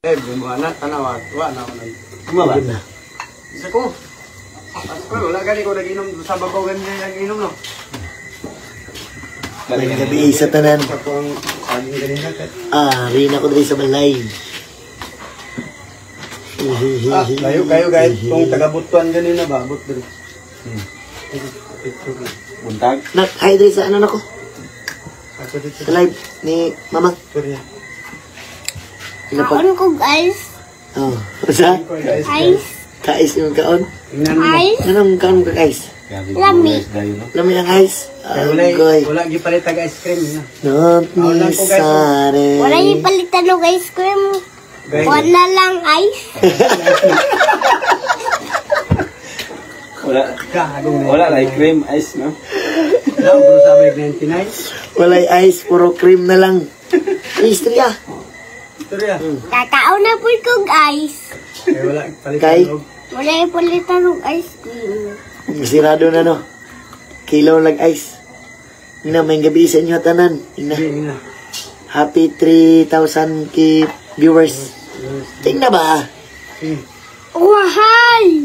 Bumana, tanawa, wala na. Kumaba na. Isa ko. Wala gani ko nag-inom sa babaw gani nag-inom no. May gabi sa tanan. Rin ako dali sa balay. Layo kayo guys, kung taga-butuan ganina ba, but dali. Buntag. Hi dali sa ano nako. Sa live ni Mamang. Kaon ko guys. Oh, sa? Ice. Kais yung kaon? Ice. Anong kaon ka guys? Lami. Lami ang ice? Wala gipalit tag ice cream na. Not necessary. Wala yung palitan ng ice cream. Wala lang ice. Wala like cream ice no. Daw bro sa 99. Walay ice, puro cream na lang. Istorya. Istorya. Kakaon na po kong ice. Wala palitan. Wala yung palitan ng ice cream. Masirado na no. Kilo lang ice. Ina, may gabi sa inyo tanan. Ina. Happy 3,000 ki viewers. Tingna ba? Wahay!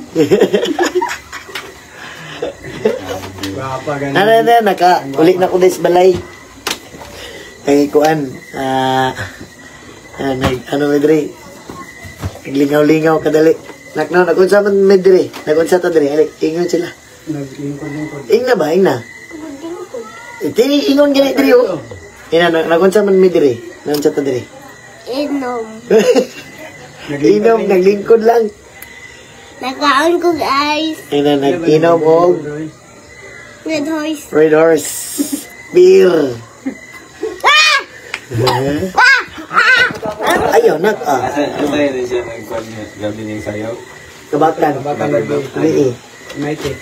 Ulit na ko des balay. Kay kuan. Ano medre? Naglingaw-lingaw kadali. Nakno, nakunsa man medre. Nakunsa ta dire. Alik, ingon sila. Ingna ba? Ingna? Tini ingon gani dire oh. Ina, nakunsa man medre. Nakunsa ta dire. Inom. Inom, naglingkod lang. Nakaon ko ice. Ina, nag-inom og Red horse. Red Horse. Beer. Ayaw, Ano rin siya gabi ng sayaw? Kabatan. Kiri. United.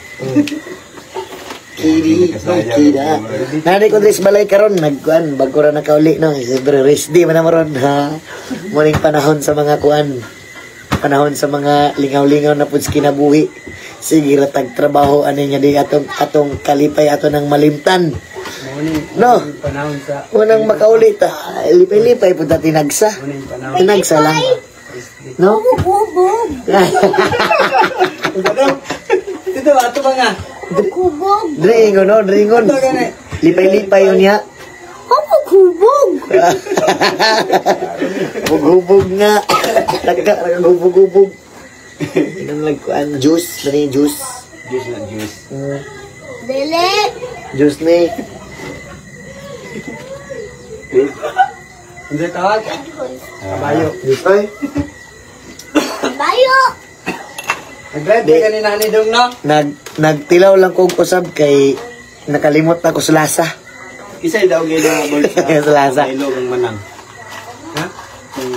Kida. Nari ko dres balay karon nagkuan bago ra nakauli no. Siyempre rest day man maron ha. Muning panahon sa mga kuan. Panahon sa mga lingaw-lingaw na pud kinabuhi. Sige ra tag trabaho ani nya di atong kalipay ato ng malimtan. No. Panahon sa Unang makauli ta. Lipay-lipay pud ta tinagsa. Tinagsa lang. No? Kubog. Dito ato mga Kubog. Dringon no, dringon. Lipay-lipay yun niya. Kubog. Hubog nga. Hubog-hubog. Inom lang kuan. Juice. Mani juice. Juice na juice. Dili. Juice ni. Hindi tawag. Kabayo. Juice ay. Bayo. Nag-drive ka kanina ni Dong no? Nagtilaw lang kong kusab kay nakalimot na ko sa lasa. Isa'y daw gaya na bird Sa lasa. may ilog manang. Ha? Kung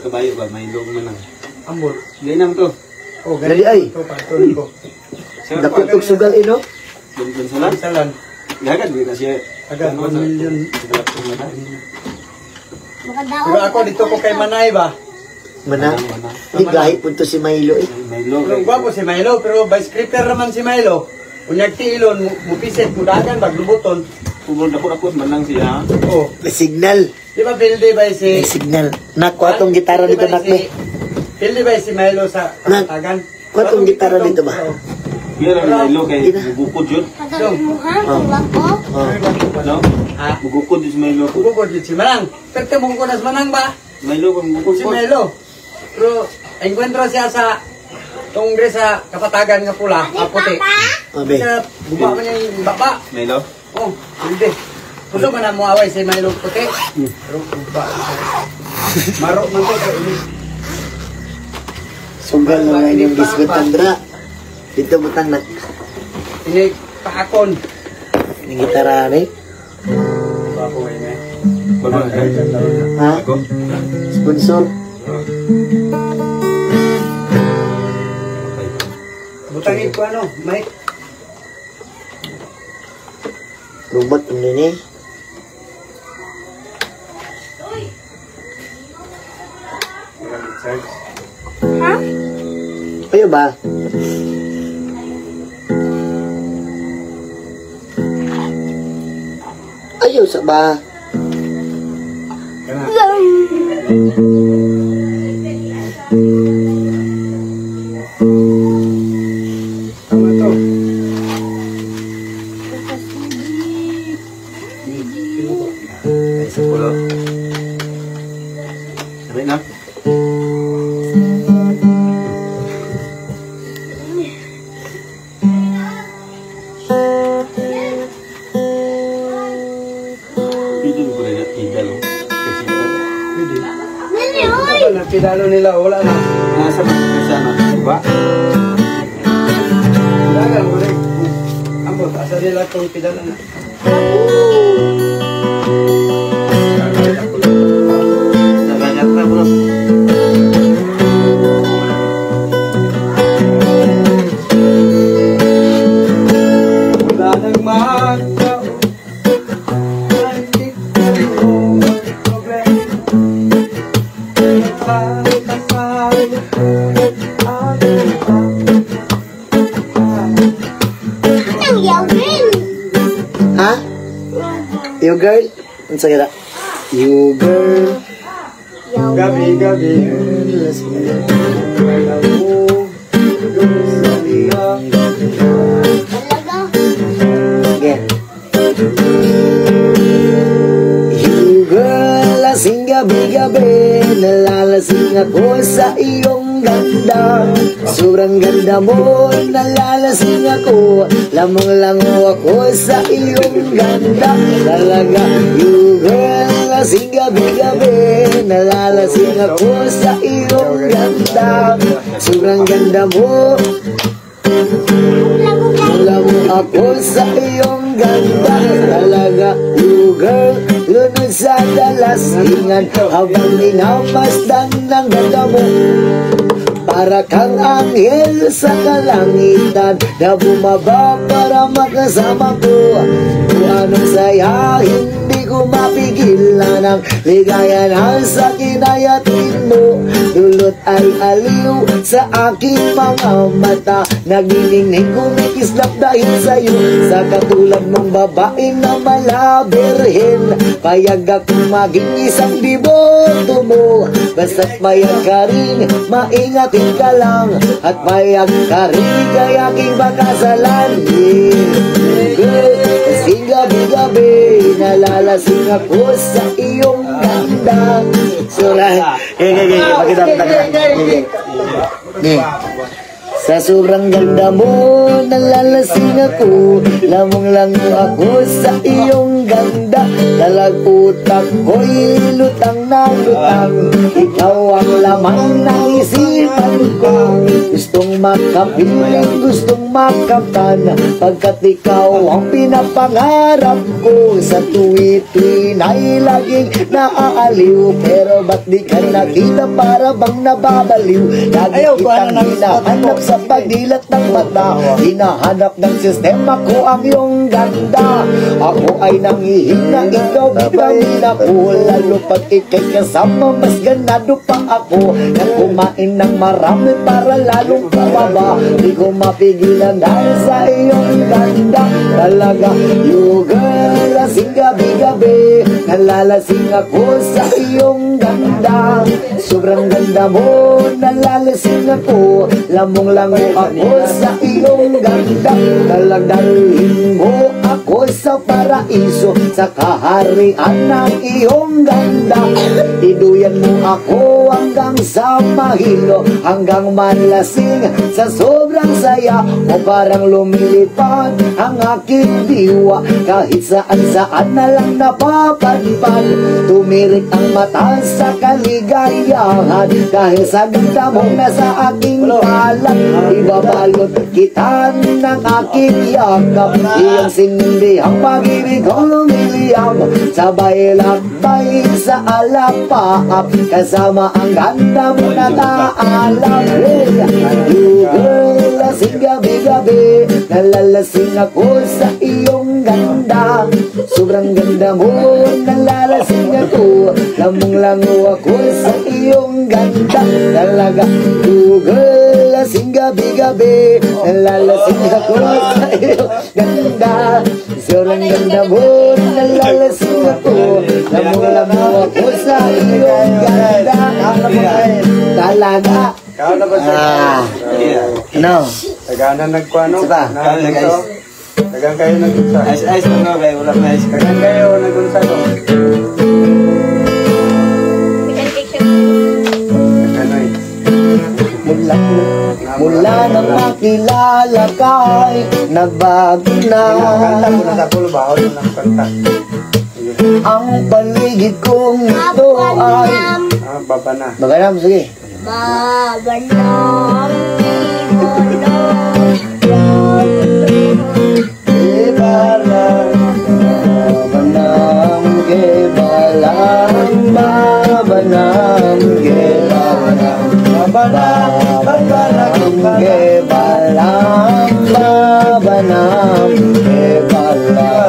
kabayo ba, may ilog manang. Ambot. Ganyan to. Oh, Dali ay. Ito pa, tuloy ko. Dapit og sugal ino. Bunton sa lang. Salan. Gagad, di na siya. Agad, 1 million. Makadaon. Pero ako dito ko kay Manay ba? Mana. Di gahi punto si Milo eh. May ilog. Pero gwapo si Milo, pero vice scripter naman si Milo. Unyag tiilon, mupisit, mudagan, maglubuton. Pumul dako manang siya. Oh, May signal. di ba pildi ba si... May signal. Nako atong gitara dito nakme. Pildi ba si Milo sa kapatagan? Kwatong gitara dito ba? Yan ang may ilog kay bugukod yun. Kadang muha. Kulang ko. No? Ha? Bugukod yun si may ilog. Bugod yun si Manang. Perte mong kunas Manang ba? May ilog ang bugukod. Si Milo. Pero, encuentro siya sa tungre sa kapatagan nga pula, puti. Abe. Sa guba man yung baba. May ilog? Oh, hindi. Puso man na mo away sa Milo puti. Pero guba. Maro man to. Pero ini. Sugal na lang yung biskuit Andra. Dito butang na. Ini paakon. Yung gitara ni. Bago ay may. Ha? Sponsor. Butangin ko ano, Mike. Robot ini ni. Ha? Ayo ba? Ayaw sa ba? Kana. na pinalo nila, wala na. Nasa sana. Ba? Dagan mo rin. Ambot, asa nila itong pinalo na. Naganyat na bro. Wala nang magkaw. Ang yawin. Ha? You girl? Ano sa kita? You girl. Gabi, gabi. Talaga. Sige. You girl, lasing gabi-gabi, nalalasing ako sa iyong ganda. Sobrang ganda mo, nalalasing ako, lamang-lango ako sa iyong ganda. Talaga, you girl, lasing gabi-gabi, nalalasing ako sa iyong ganda. Sobrang ganda mo, wala mo ako sa iyong ganda. Talaga, you girl, lunod sa dalasingan habang minamasdan ng ganda mo. Para kang anghel sa kalangitan na bumaba para makasama ko. Kung anong saya, hindi ko mapigilan ang ligaya na sa kinayatin mo. Dulot ay aliw sa aking mga mata, naginingning kumikislap dahil sa'yo. Sa katulad mong babae na malabirhin, payag akong maging isang biboto mo. Basta't payag ka rin, maingatin ka lang, at payag ka rin kay aking bakasalan. Girl, kasing gabi-gabi, nalalasing ako sa iyong ganda. So, pakita ko sa sobrang ganda mo, nalalasing ako, lamang-lango ako sa iyong ganda. Talagutak ko'y lutang na lutang, ikaw ang laman ng isipan ko. Gustong makapiling, gustong makaptan, pagkat ikaw ang pinapangarap ko. Sa tuwi-tuwi na'y laging naaaliw, pero ba't di ka nakita para bang nababaliw? Lagi kitang hinahanap sa pagdilat ng mata, hinahanap ng sistema ko ang iyong ganda. Ako ay nangihina, ikaw vitamina ko, lalo pag ikay kasama mas ganado pa ako. Nang kumain ng marami para lalong pababa, di ko mapigilan dahil sa iyong ganda. Talaga, you girl, lasing gabi-gabi, nalalasing ako sa iyong ganda. Sobrang ganda mo, nalalasing ako, lamang-lango ako sa iyong ganda. Talagdalhin mo ako sa paraiso, sa kaharian ng iyong ganda. Iduyan mo ako hanggang sa mahilo, hanggang manlasing sa sobrang saya. O parang lumilipad ang aking diwa, kahit saan-saan na lang napapadpad. Tumirik ang mata sa kaligayahan, dahil sa ganda mo nasa aking palad. Ibabalot kita ng aking yakap, iyong sindihang pag-ibig kong lumiliyam. Sabay lakbay sa alapaap, kasama ang ganda mo na taalam. You girl, lasing gabi-gabi, nalalasing ako sa iyong ganda. Sobrang ganda mo, nalalasing ako, lamang-lango ako sa iyong ganda. Talaga, you girl, lasing gabi-gabi, nalalasing ako sa iyong ganda. Sobrang ganda mo, nalalasing ako, lamang-lango ako sa iyong ganda. Talaga. Kaya na ba siya? No. Taganan nagkuano? Saba. Tagang kayo nagkunsa. Ice na kayo, wala na ice. Tagang kayo nagkunsa ko. Mula nang makilala ka'y nagbago na. Kanta mo na sa pulo ba? Ako ng kanta. Ang paligid kong ito ay Baba na. Baganam, sige. Babanam, Ibalang Babanam Gebalang Babanam Gebalang Babanam Gebalang Babanam Gebalang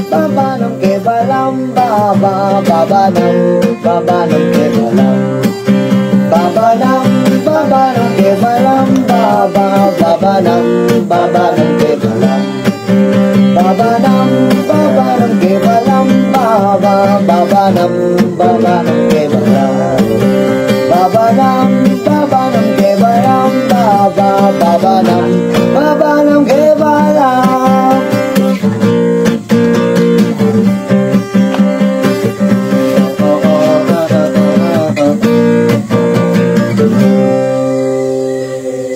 Babanam Gebalang Babanam Babanam Babanam Gebalang Babanam Babanam Gebalang Babanam Babanam Gebalang Babanam Babanam Gebalang Babanam Babanam Gebalang Babanam Babanam Gebalang Babanam Babanam Gebalang Babanam Babanam Gebalang.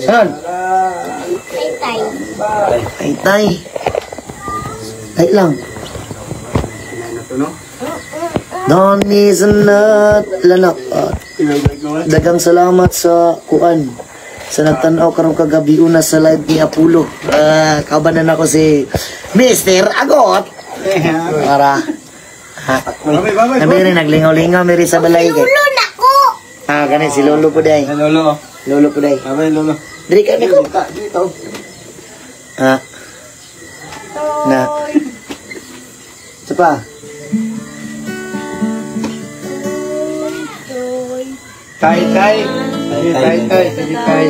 Saan? tay. Ay, tay. Tay lang. Don't is not lanak. Dagang salamat sa kuan. Sa nagtanaw karong kagabi una sa live ni Apollo. Kabanan ako si Mr. Agot. Para. Kami rin naglingaw-lingaw miri sa balay. Ulo na ko. Ganit si Lolo po day. Lolo. Lolo po day. Babay, Lolo. Diri ka ko. Dito. Na. Ito pa. Tay. Sige, tay.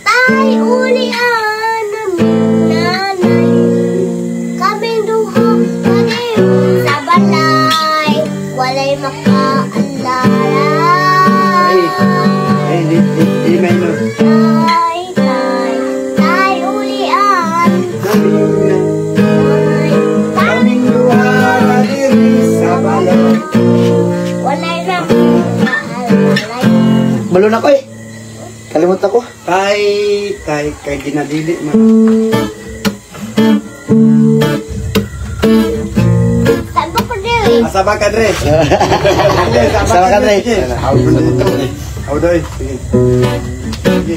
Tay, ulian namin nanay. Kaming duha, kanino sa balay. Walay makaalalay. Ay, di may no. Tay, ulian. Kaming duha, diri sa balay. Walay makaalalay. Balon ako eh. Kalimut ako. Tay, kay ginadili man. Sabi ko din. Asaba ka, Dre. Sama ka, Dre. How do I? Sige. Sige.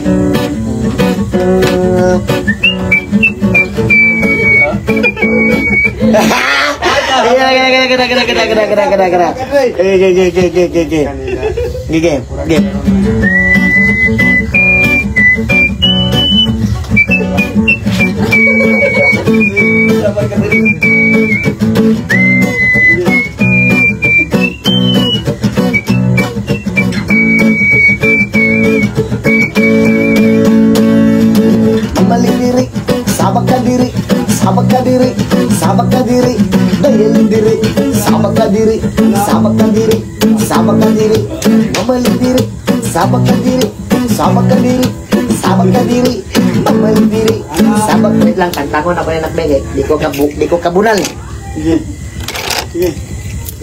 Malidiri, sabak ka diri, sabak ka diri, sabak ka diri, dahil diri, sabak ka diri, sabak ka diri, sabak ka diri, mamalidiri, sabak ka diri, sabak ka diri, sabak ka diri, mamalidiri, sabak ka lang kanta ko na ko na nagbigay, di ko kabunal. Sige. Sige.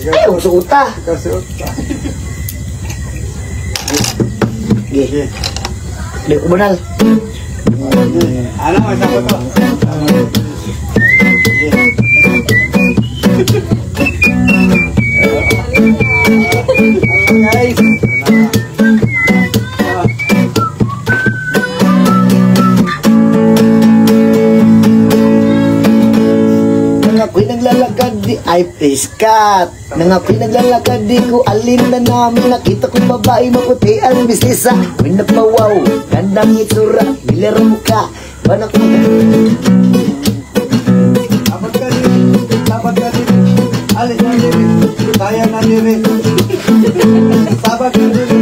Ay, usuta. Kasuot. Sige. Di ko kabunal. Ano, isa ko to. Guys. Ako'y naglalakad di ay piskat. Nang ako'y naglalakad di ko alin na namin. Nakita kong babae maputi ang bisisa. Ako'y napawaw, gandang itsura, bilaro ka. Panak mo Sabat ka diri. Alis na diri. Saya na diri. Sabat ka diri.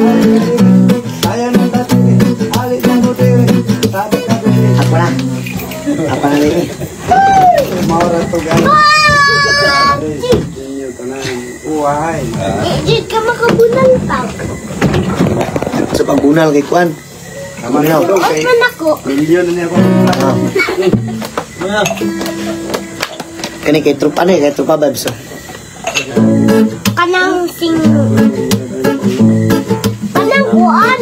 Alis na diri. Saya na diri. Alis na diri. Sabat ka diri. Ako na. Apa na rin eh. Maura to guys. Inyo tanan. Uwahay. Di ka makabunal pa. Sa pagbunal kay Kwan. Tama na to kay. Open ako. Milyon na niya ako. Kani kay trupa na eh. Kay trupa babs. Kanang sing. Kuan.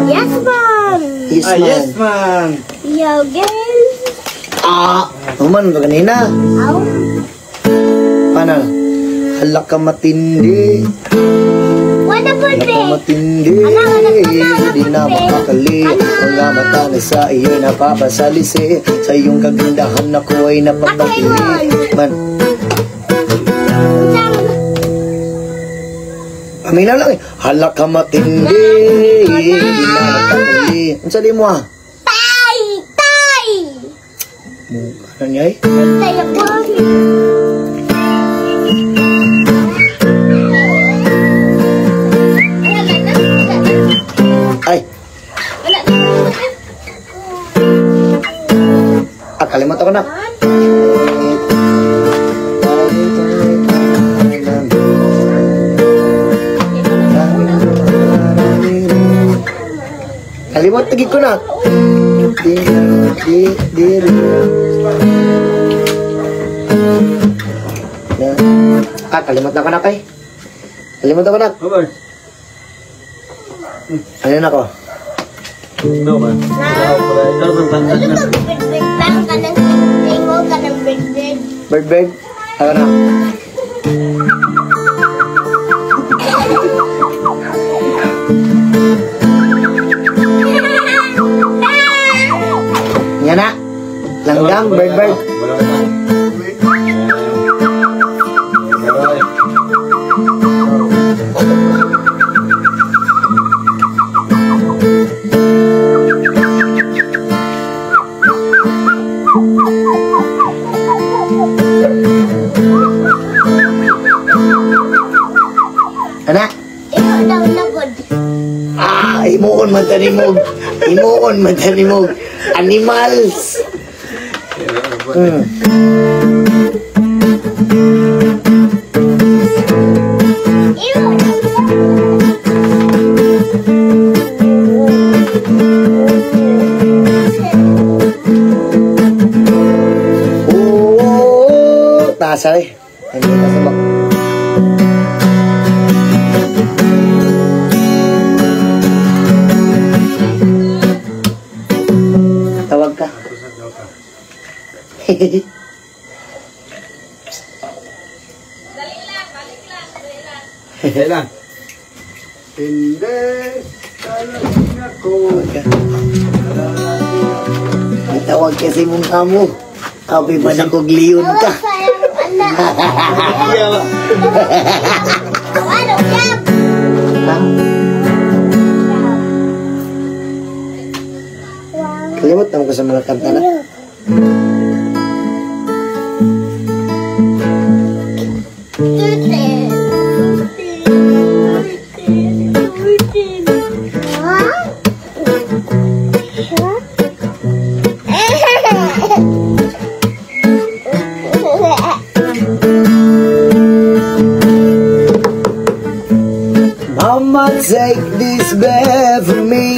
Yes, man. Yes, Ah, man. yes, man. Yo, guys. Human ba kanina? Ow. Paano? Hala ka matindi. Wala po, Hala ka be. matindi. Anak, Di na makakali. Mga mata na sa iyo napapasalisi. Sa iyong kagandahan ako ay napapatili. Man, aminaw lang eh. Hala ka matindi. Di na makakali. Ang sabi mo ah? Tay! Tay! Ano niya eh? Tay ako. Ay, kalimutan ko na. Kalimot lagi ko na. Kalimut na ko na kay. Kalimut ako na. Over. Ano na ko? No ba? Ikaw ang tanda na. Biglang ka ng singo ka ng biglang. Bird. Ako na. Yan na. Langgang, bird. Wala ka. Anak. Ikaw daw nagod. Imuon man tanimog. Imuon man tanimog. Animals. Tasa eh. Hindi na sabak. Tawag ka. Dali lang. Hindi. Talagang ako. Tawag kasi mong amo. Kapi pa na kog liyon ka. Sayang anak. Ano yan? Ha? Kalimot naman ko sa mga kanta na. Mama, take this bed for me.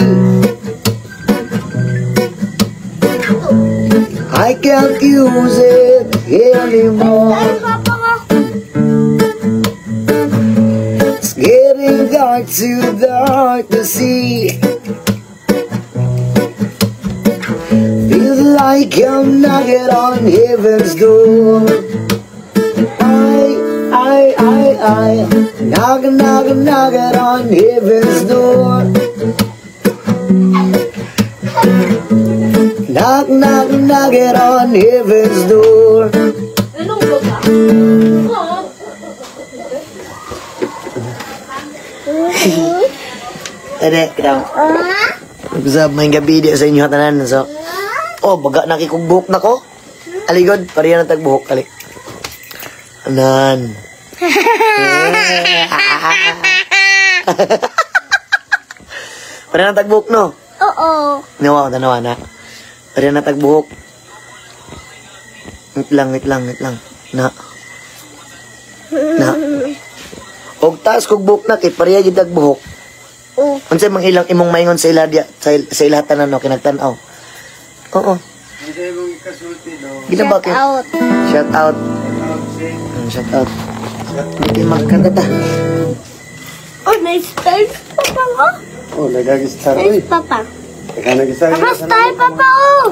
I can't use it anymore. It's getting dark, too dark to see. Feels like I'm knocking on heaven's door. I knock it on heaven's door. Knock it on heaven's door. Ede, kita. Usap main gabi di sa inyo tanan so. Oh, baga nakikugbuhok na ko. Aligod, pariya na tagbuhok kali. Anan. Pariya na tagbuhok no. Oo. Nawa, tanawa na. Pariya na tagbuhok. Wait lang. Na. Og taas kog buhok na kay pariya gid tagbuhok. Oo. Unsay mang ilang imong maingon sa iladia sa ilahat tanan no kinagtan-aw. Oo. Hindi mong ikasulti do. Ginabak yun. Out. Shout out. Shout out. Hindi magkanta ta. Oh, na-style papa ko. Oh, nagag-star. Uy, Nice papa. nag-star. Naka-style papa oh.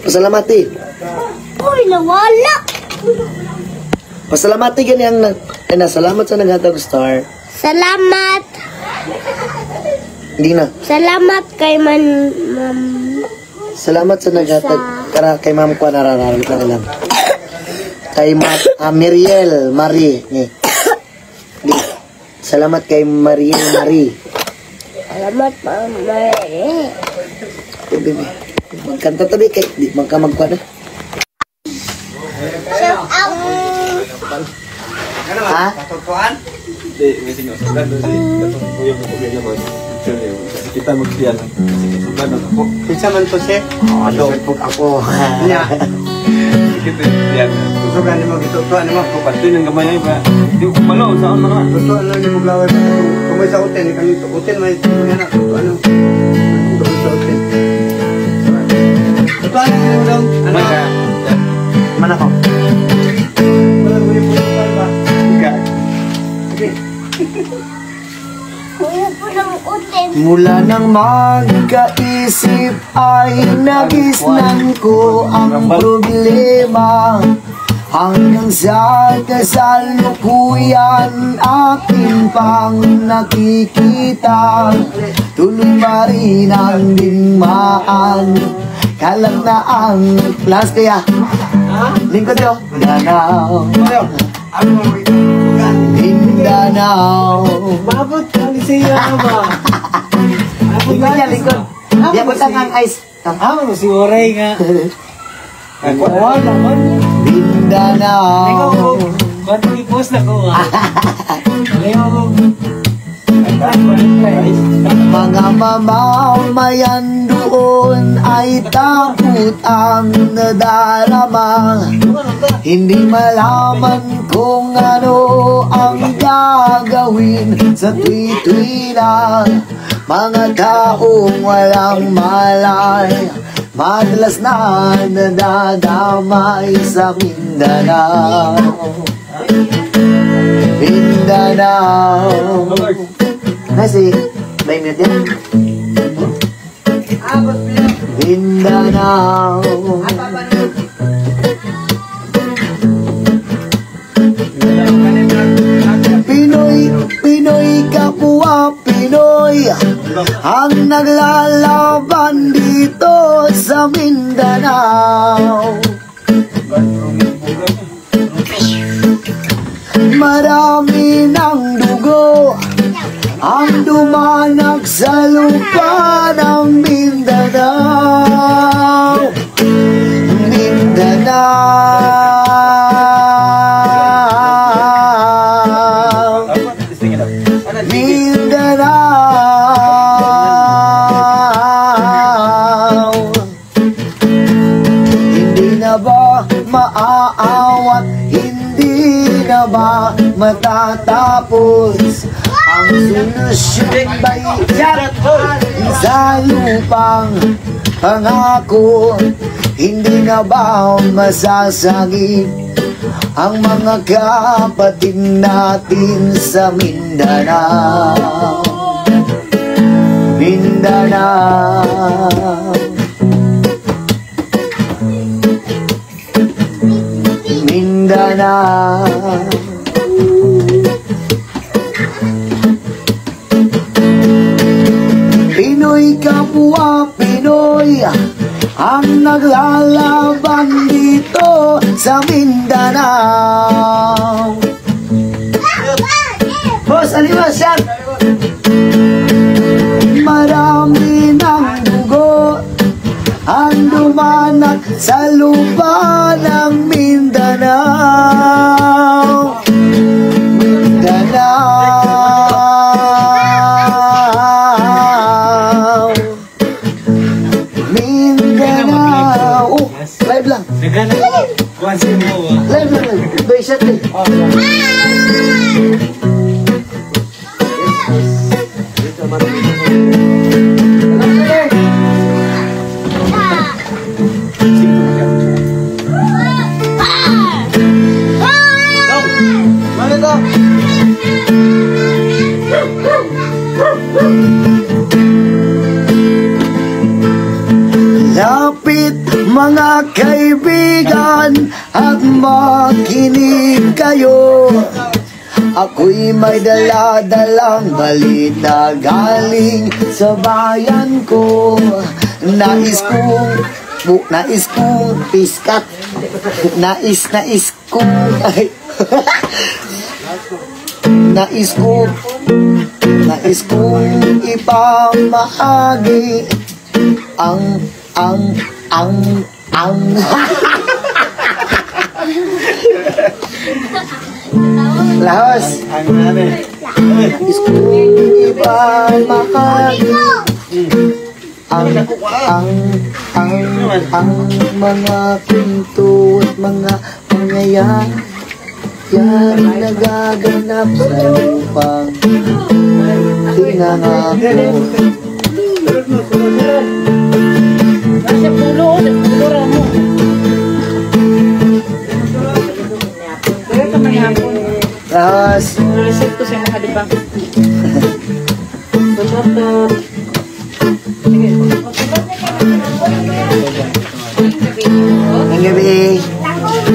Pasalamati. Uy, nawala. Pasalamati gani ang salamat sa naghatag star. Salamat. Hindi na. Salamat kay ma'am. Salamat sa naghatag kay ma'am ko nararalit na lang. Kay Miriel Marie. Di. Salamat kay Miriel Marie. Salamat ma'am. Bibi. Magkanta tabi kay di magkuha na. Shout out. Ha? Katutuan? Hindi, may sinusundan doon si Kuya mo kuya naman. Kasi kita magsiyan. Kasi kasugan ako. Kinsa man to siya? Ano ako. Nya. Kita yan. Tutukan ni mo, gitutuan ni mo. Ako pati ng gamay ay ba? Hindi ko kumalo. Saan mga? Tutuan lang ni mo glaway pa. Tumay sa hotel, ikan hotel may tutuan na. Tutuan na. Tumay sa hotel. Tutuan na mo daw. Ano? Mana ko? Wala mo yung tutuan ba? Ika. Sige. Kuya po ng utin. Mula nang magkaisip ay nagisnan ko ang problema. Hanggang sa kasalukuyan aking pang nakikita. Tuloy pa rin ang digmaan. Kalang na ang plus kaya lingkod yun. Mindanao, Ano mo itutukan? Mindanao. Mabot ka ni siya ba? Lingkod niya, lingkod. Di ako tangang ice. Ano mo si Oray nga? Ako naman. Mindanao. Ba't i-post na ko ha? Mga mamamayan doon ay takot ang nadarama. Hindi malaman kung ano ang gagawin sa tuwi-tuwi. Mga taong walang malay, madalas na nadadamay sa Mindanao. Mindanao. Kasi, may minute yan. Mindanao. Pinoy kapwa Pinoy ang naglalaban dito sa Mindanao. Marami ng dugo ang dumanag sa lupa ng Mindanao. Mindanao. Mindanao. Hindi na ba maaawat? Hindi na ba matatapos ang solusyon ba'y tiyak sa lupang pangako? Hindi na ba masasagip ang mga kapatid natin sa Mindanao? Mindanao. Mindanao. Pinoy kapwa Pinoy ang naglalaban dito sa Mindanao. Boss, aliwas yan! Marami ng dugo ang dumanak sa lupa ng Mindanao. Mindanao. Mindanao. Oh, live lang. Nagana ko. Kuwansin mo ha. Live lang. Doy shot eh. Ano to? kaibigan at makinig kayo. Ako'y may dala-dalang balita galing sa bayan ko. Nais kong piskat. Nais kong ay nais kong ipamahagi ang lahos. Nais kong ipamahagi ang mga kwento at mga pangyayari nagaganap sa lupang tinangako. Nasa pulo, nagpulura mo. Kaya ka manihapon. Lahos. Reset ko sa mga diba? Bumata. Sige. Ang gabi.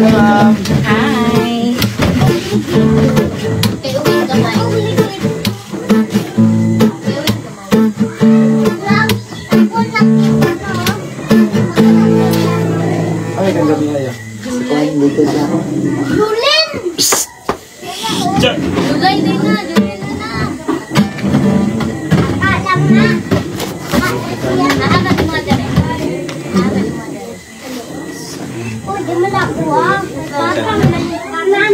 Ma'am. Hi. Ay, ganda niya yan. Dito siya. Lulin! Lulay din na, Lulay din na. Alam na. Naagat mo dyan eh. Naagat mo dyan. Oh, di mo nakuha. Baka mo na yung kanan.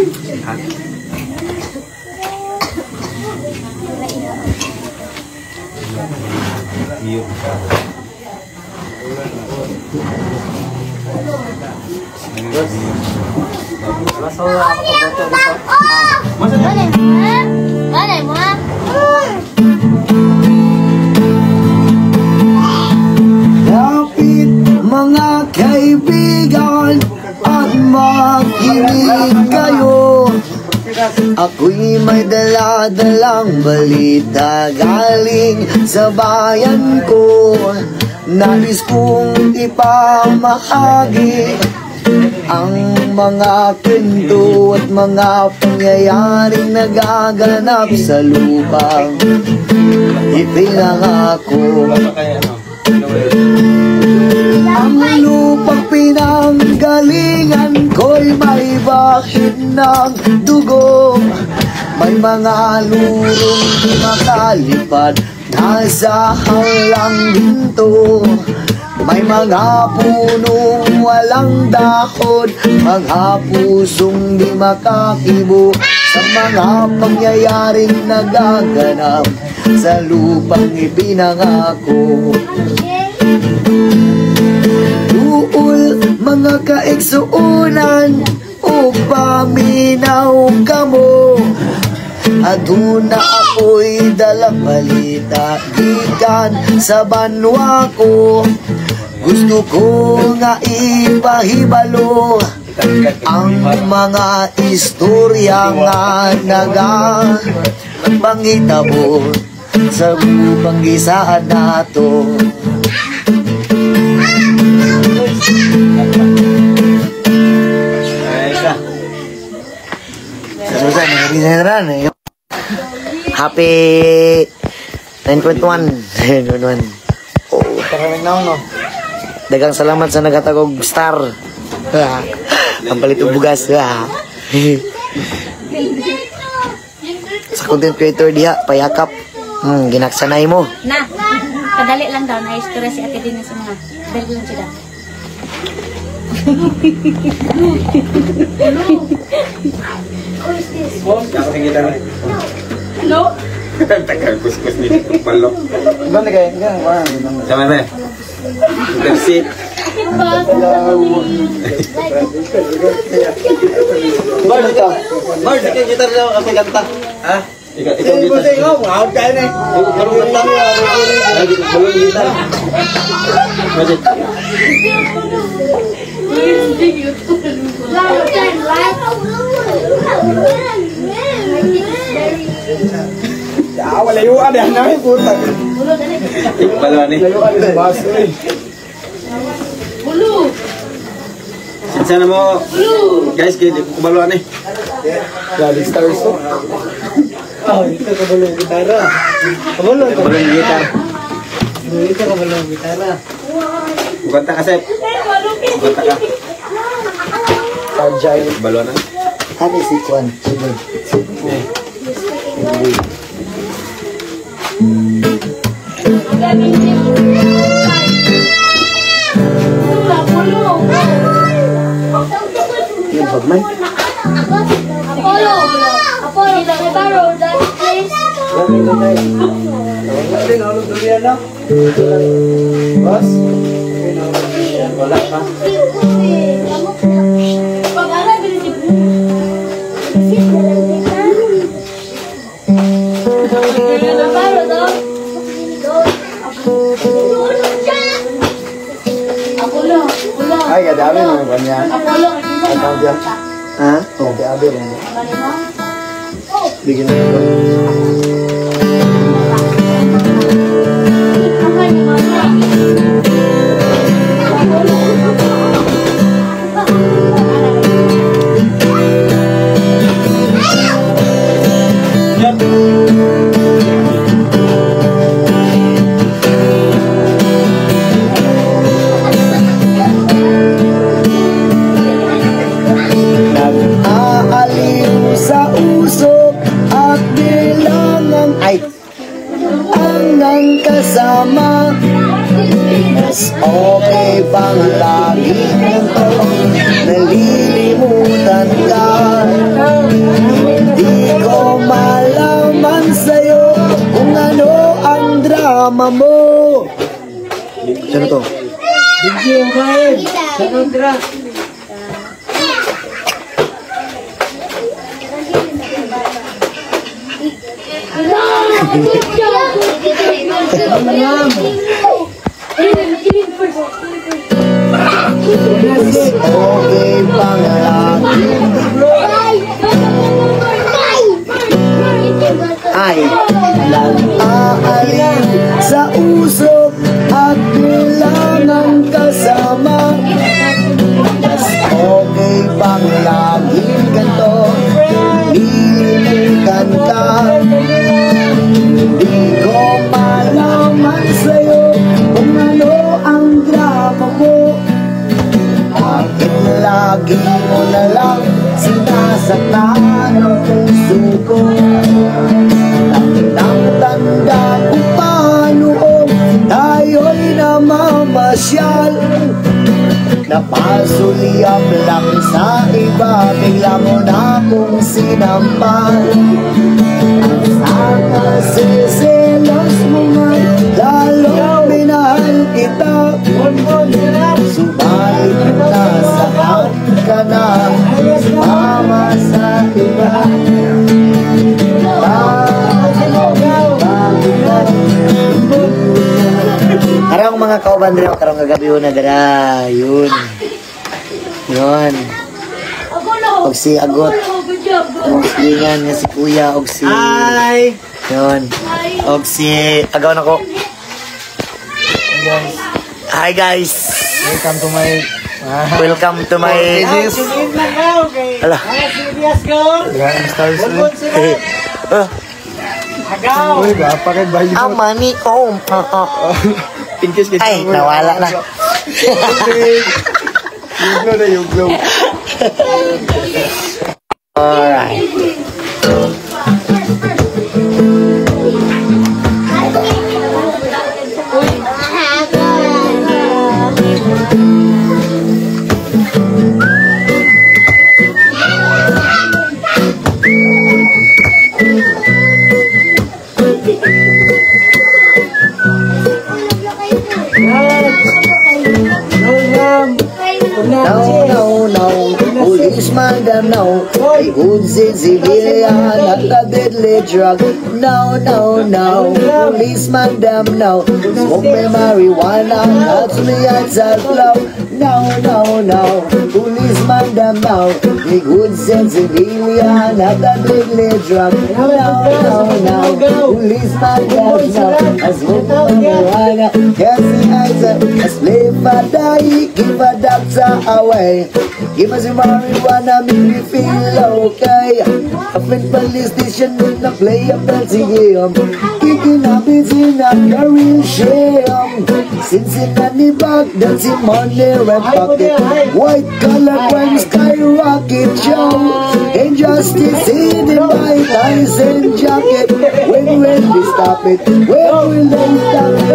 Boleh mo? Lapit mga kaibigan at makinig kayo. Ako'y may dala-dalang balita galing sa bayan ko. Nais kong ipamahagi ang mga kwento at mga pangyayaring nagaganap sa lupang ipinangako. Ang lupang pinanggalingan ko'y may bahid ng dugo. May mga lurong di makalipad nasa halang ginto. May mga punong walang dahon, mga pusong di makakibo sa mga pangyayaring nagaganap sa lupang ipinangako. Duol mga kaigsuunan o paminaw kamo. Aduna ako'y dalang balita gikan sa banwa ko. Gusto ko nga ipahibalo ang mga istorya nga nagapangitabo sa bubang gisaan nato. Susan, nagbisaran eh. Happy 9.1. 9.1. Oh, Karaming na no? dagang salamat sa nagatagog star. Ang palit og bugas. Sa content creator diha, payakap. Ginaksanay mo. Na, kadali lang daw na istorya si Ate Dina sa mga dali lang sila. Hello? Takal kuskus ni balok. Ganda kayo? Ganda. Sama na. Tersit. Bard ka. Bard, ikaw gitar daw kasi kanta. Ha? Ikaw Ikaw dito. gitar. Ikaw, mahal ka yun eh. Ikaw kanta. Balong gitar. Majid. Wala yung ano yan namin puta. Balong ni. Layuan yung baso eh. Sana mo, guys, kaya di ko kubaluan eh. Galing stars to. Oh, ito kabalo yung gitara. Kabalo ito. Kubaluan yung gitar. Ito kabalo yung gitara. Bukanta ka, Sep. Bukanta ka. Agile. Kubaluan na. Ano si Kwan? Sunod. Yung pagman. Apollo, may borrow that place. Nahulog doon yan, no? Boss? Wala pa. Pag-aral, bisit na lang din na. May borrow daw. Apollo. Ay, kadami naman kanya. Apollo. Ang tawag dyan? Ha? Oo, kadami naman. Bigyan na yun. Nag-aaliw sa usok at bilangan ay ang kasama. Mas okay pang lagi nito, nalilimutan ka. Di ko malaman sa'yo kung ano ang drama mo. Sino to? Hindi yung kain. Sa kontra. Okay pang lagi ay nag-aaliw sa usok at bilangan kasama. Mas okay pang laging ganito, lilimutan ka. Di ko malaman sa'yo kung ano ang drama mo. Bakit lagi mo na lang sinasaktan ang puso ko? Tandang-tanda ko pa noong tayo'y namamasyal. Napasulyap lang sa iba, bigla mo na akong sinampal. Sana siselos mo nga, lalong minahal kita. Subalit nasaan ka na, sumama sa iba. Karang mga kauban rin, karang kagabi na dara, yun. Yun. Og si Agot. Og lingan nga si Kuya, og si... Hi! Yun. Og si... Agaw na ko. Hi guys! Welcome to my... Welcome to my... Sunod na ka, okay? Ala. Serious ko? Grand stars Bulbul sila. Agaw! Uy, ba? Pakit ba yun? Ang money home. Pinkis kita. Ay, nawala na. Yuglo na yuglo. Alright. No, policeman them now. The goods in civilian, not a deadly drug. No, policeman them now. Smoke me marijuana, that's me as a love. No, policeman them now. The goods in civilian, not a deadly drug. No, policeman them now. I smoke marijuana, yes, me as a Let's live or die, give a doctor away. Give us some marijuana, make me feel okay. Up in police station, when I play a fancy game. Kicking up is in a real shame. Cincinnati back, dancing money, red pocket. White collar crime skyrocket show. Injustice in the Mike Tyson jacket. When will we stop it? When will they stop it?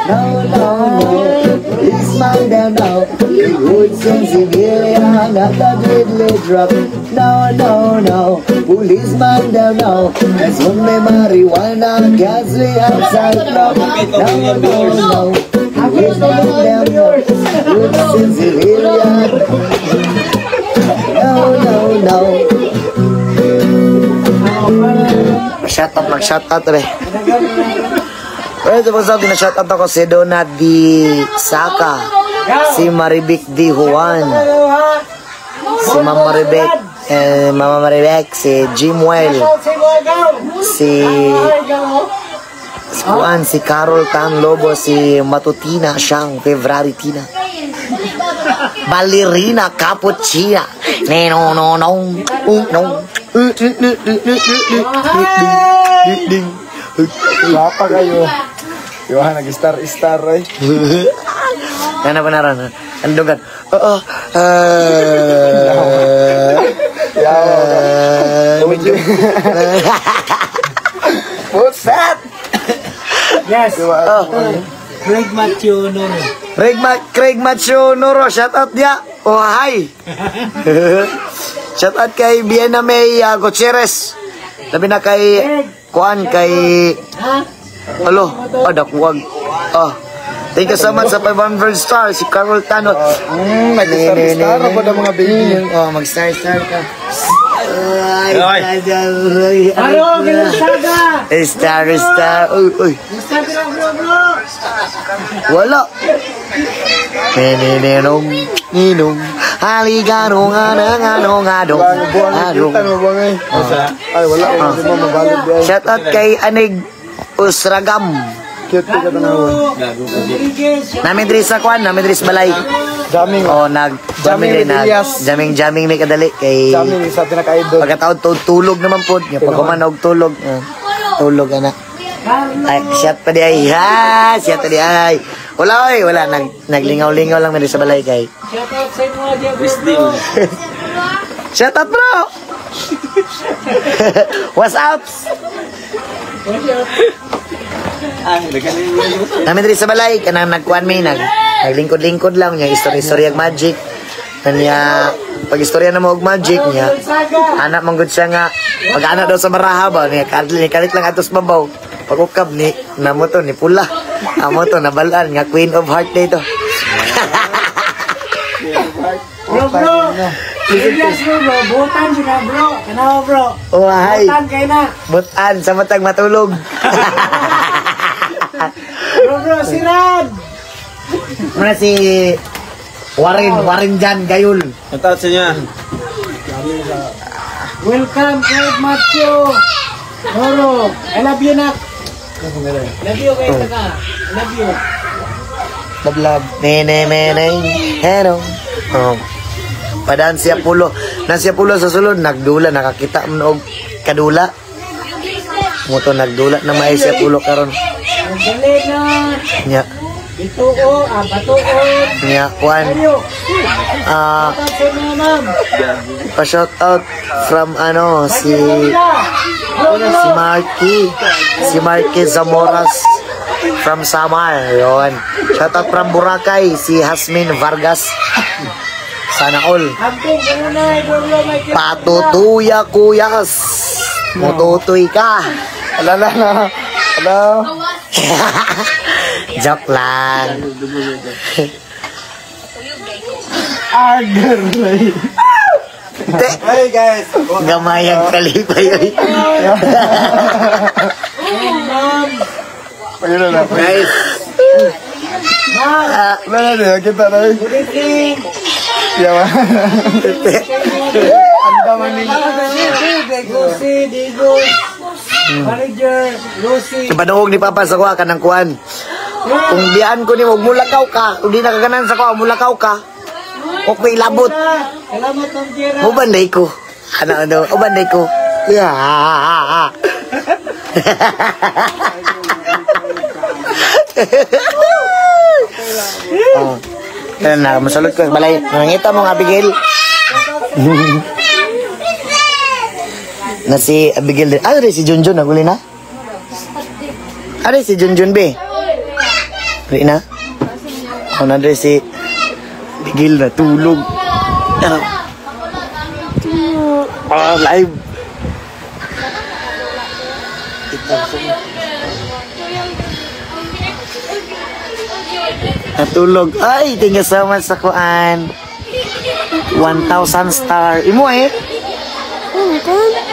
No. This man down now. The good sense civilian, not a deadly drug. No. Policeman down now. That's only marijuana, gasoline outside club. No. Policeman down now. Good sense civilian. No. Mag-shoutout rin. Pero ito po sa akin, na-shoutout ako si Donat Di Saka, si Maribik Di Juan, si Mama Maribek, si Jimwell, si Juan, si Carol Tan Lobo, si Matutina Siyang, February Tina, Ballerina Cappuccina, Wapa kayo. Yohan, nag-star eh. Ano pa naran? Andugan. Oo. Pusat! Yes. Craig Matthew Noro. Craig Macho Noro, shout out dia. Oh, hi. Shout out kay Biena May Gutierrez. Labi na kay Kuan kay Alo, dakwag. Thank you so much sa 500 stars si Carol Tanot. Nag-star ba na mga baby? Mag-star ka. Star. Uy. Wala. Ninong. Haligano nga. Ay, wala. Shout out kay Anig Usragam. Cute ka tanawon. Namin diri sa kwan, namin diri sa balay. Jamming. Jamming may kadali kay Jamming sa pinaka-idol. pagkataon tulog naman po. Pag kumanog tulog. Tulog ana. Ay, shot pa di ay. Shot pa di ay. Wala. Naglingaw-lingaw lang diri sa balay kay. Shout out sa inyo, Shout out bro. What's up? Namin diri sa balay kanang nagkuan may naglingkod-lingkod lang nya istorya magic. Kanya pag istorya na mo og magic niya. Anak man gud siya nga pag-anak daw sa baraha ba niya kalit lang atos babaw. Pag-ukab ni namo to ni pula. Amo to nabalaan nga Queen of Heart dito. Bro. Serious bro. Butan sila bro. Kanawa bro. Oh, hi. Butan kayo na. Butan sa matag matulog. Bro, sirad. Mana si Warin Jan Gayul. Ang tawad sa niya. Welcome, Craig Matthew Noro. I love you, nak. Love you, kayo taka. Love you. Bablab. Nene. Hello. Padaan siya pulo. Nasiya pulo sa sulod. Nagdula. Nakakita mo og kadula. Muto nagdula na may siya pulo karon. Dali na. Nya. Bituo, batuon. Nya, Juan. Ayo. Pa-shout out from si Marky Zamoras from Samar. Yon. Shout out from Boracay si Hasmin Vargas. Sana all. Patutuya kuyas. Mututoy ka. Alala. Hello. Joke lang. Arger. Hey guys. Gamayang kalipay. Pagano na. Guys. Wala kita na. Good evening. Yawa. Anda man ni. Digo. Manager, Lucy. Panuog ni Papa sa kuha ka ng kuhan. Kung diyan ko ni huwag mulakaw ka, kung di nakaganan sa ko, mulakaw ka. Huwag may labot. Salamat, Ma'am Jera. Ubanday ko. Ano, ubanday ko. Yeah. Oh. Kaya na, masulot ko. Balay, nangita mo nga, Abigail. Na si Abigail din. Ah, si Junjun, naguli na? Ah, si Junjun, be. Uli na? Oh, na si Abigail na tulog. Ah, live. Natulog. Ay, thank you so much sa kuan. 1,000 star. Imo eh?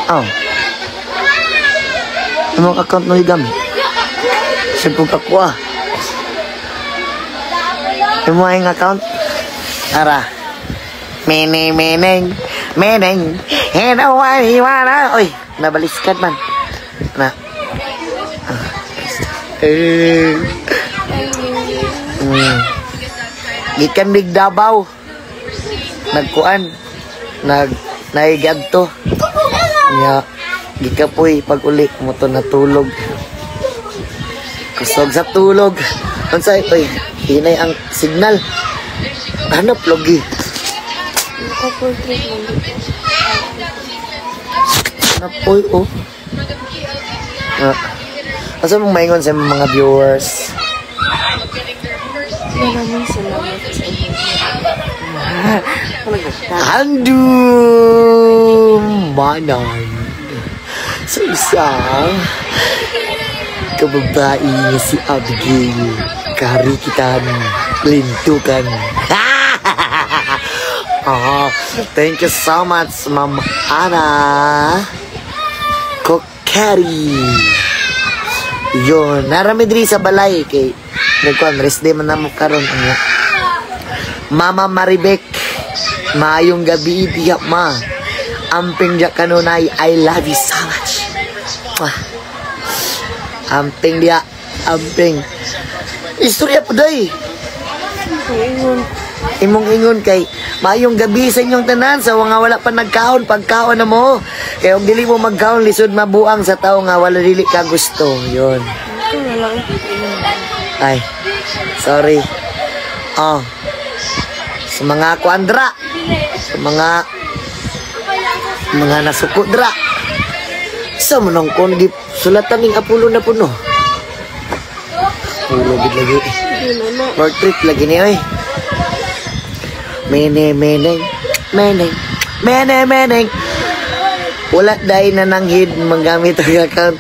Oh. Imong account no higam. Siyempre kakuha. Imo ang account? Ara. Meneng. Hiwana. Oy, nabaliskad man. Na. Gikan mig Davao. Nagkuan. Naigadto. Nya gikapoy pag uli mo to natulog. Kusog sa tulog. Unsay oy, hinay ang signal. Hanap logi. Hanap oy oh. Asa mong maingon sa mga viewers? Maraming salamat sa inyo. Handum Manan sa isang kababae niya si Abigail. Karikitan, lintukan. Thank you so much, Ma'am Ana Kokari. Yun, narami diri sa balay kay nagkuhan, rest day man na mo karon ang Mama Maribek, maayong gabi diya ma. Amping diya kanunay, I love you so much. Amping diya, amping. Istorya po day. Imong ingon kay maayong gabi sa inyong tanan sa mga wala pa nagkaon, pagkaon na mo. Kaya og dili mo magkaon, lisod mabuang sa tao nga wala dili ka gusto. Yun. Ay, sorry. Sa mga kuandra, sa mga nasuko dra. Sa manong kundi sulatan ning Apollo na puno. Apollo gid lagi. Portrait lagi ni oy. Meneng. Wala dahil nananghid magamit ang account.